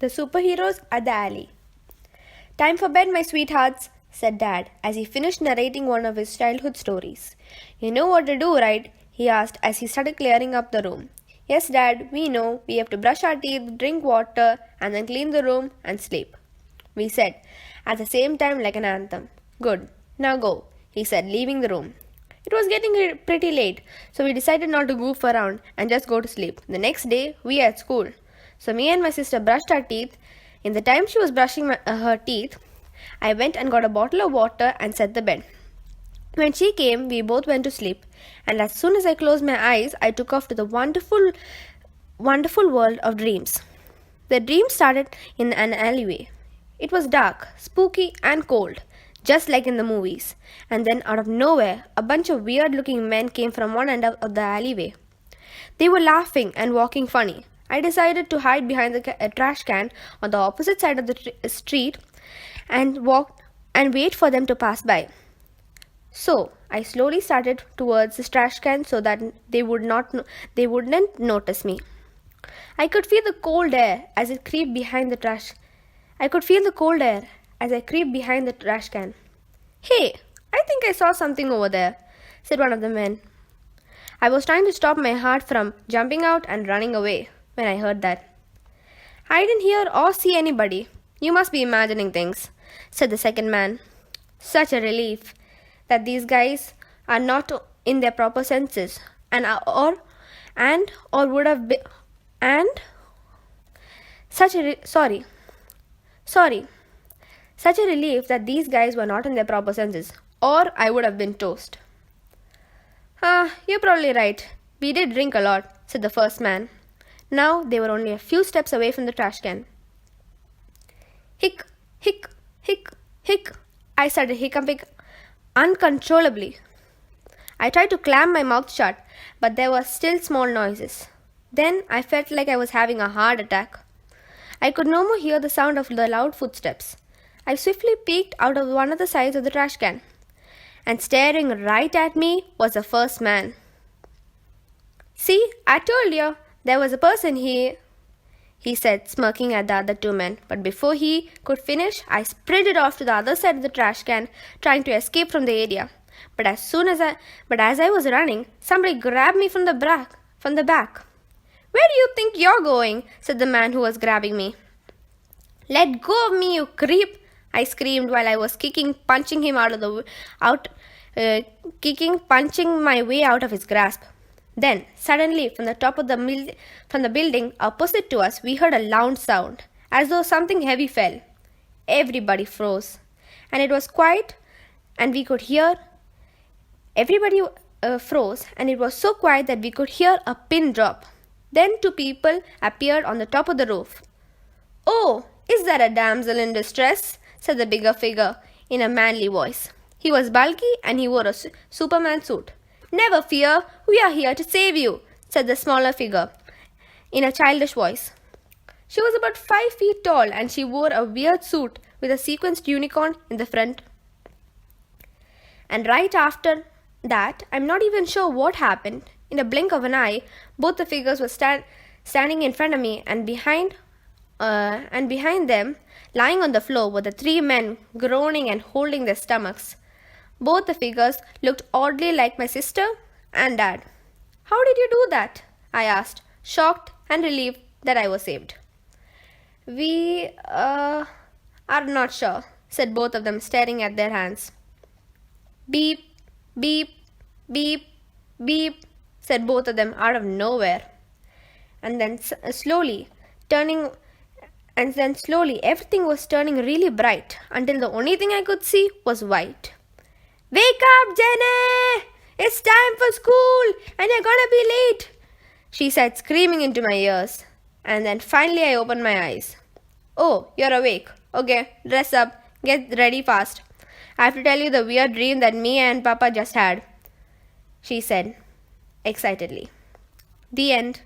The superheroes at the alley. Time for bed, my sweethearts, said Dad as he finished narrating one of his childhood stories. You know what to do, right? He asked as he started clearing up the room. Yes, Dad, we know. We have to brush our teeth, drink water, and then clean the room and sleep, we said, at the same time like an anthem. Good. Now go, he said, leaving the room. It was getting pretty late, so we decided not to goof around and just go to sleep. The next day, we had school. So me and my sister brushed our teeth. In the time she was brushing her teeth, I went and got a bottle of water and set the bed. When she came, we both went to sleep, and as soon as I closed my eyes, I took off to the wonderful world of dreams. The dream started in an alleyway. It was dark, spooky, and cold, just like in the movies. And then, out of nowhere, a bunch of weird-looking men came from one end of the alleyway. They were laughing and walking funny. I decided to hide behind the trash can on the opposite side of the street and wait for them to pass by. So I slowly started towards the trash can so that they wouldn't notice me. I could feel the cold air as it creeped behind the trash. I could feel the cold air as I creeped behind the trash can. Hey, I think I saw something over there, said one of the men. I was trying to stop my heart from jumping out and running away when I heard that. I didn't hear or see anybody. You must be imagining things, said the second man. Such a relief that these guys are not in their proper senses would have been such a relief that these guys were not in their proper senses, or I would have been toast. You're probably right. We did drink a lot, said the first man. Now they were only a few steps away from the trash can. Hick, hick, hick, hick. I started hiccuping uncontrollably. I tried to clam my mouth shut, but there were still small noises. Then I felt like I was having a heart attack. I could no more hear the sound of the loud footsteps. I swiftly peeked out of one of the sides of the trash can, and staring right at me was the first man. See, I told you, there was a person here, he said, smirking at the other two men. But before he could finish, I sprinted off to the other side of the trash can, trying to escape from the area. But as I was running, somebody grabbed me from the back. Where do you think you're going? Said the man who was grabbing me. Let go of me, you creep! I screamed while I was punching my way out of his grasp. Then, suddenly, from the top of the building opposite to us, we heard a loud sound, as though something heavy fell. Everybody froze, and it was quiet, and we could hear. Everybody froze, and it was so quiet that we could hear a pin drop. Then two people appeared on the top of the roof. Oh, is that a damsel in distress? Said the bigger figure in a manly voice. He was bulky, and he wore a Superman suit. Never fear, we are here to save you, said the smaller figure in a childish voice. She was about 5 feet tall and she wore a weird suit with a sequenced unicorn in the front. And right after that, I'm not even sure what happened. In a blink of an eye, both the figures were standing in front of me, and behind them, lying on the floor, were the three men groaning and holding their stomachs. Both the figures looked oddly like my sister and Dad. How did you do that? I asked, shocked and relieved that I was saved. We are not sure, said both of them, staring at their hands. Beep, beep, beep, beep, said both of them out of nowhere. And then slowly, everything was turning really bright until the only thing I could see was white. Wake up, Jeny! It's time for school and you're gonna be late, she said, screaming into my ears. And then finally I opened my eyes. Oh, you're awake. Okay, dress up. Get ready fast. I have to tell you the weird dream that me and Papa just had, she said excitedly. The end.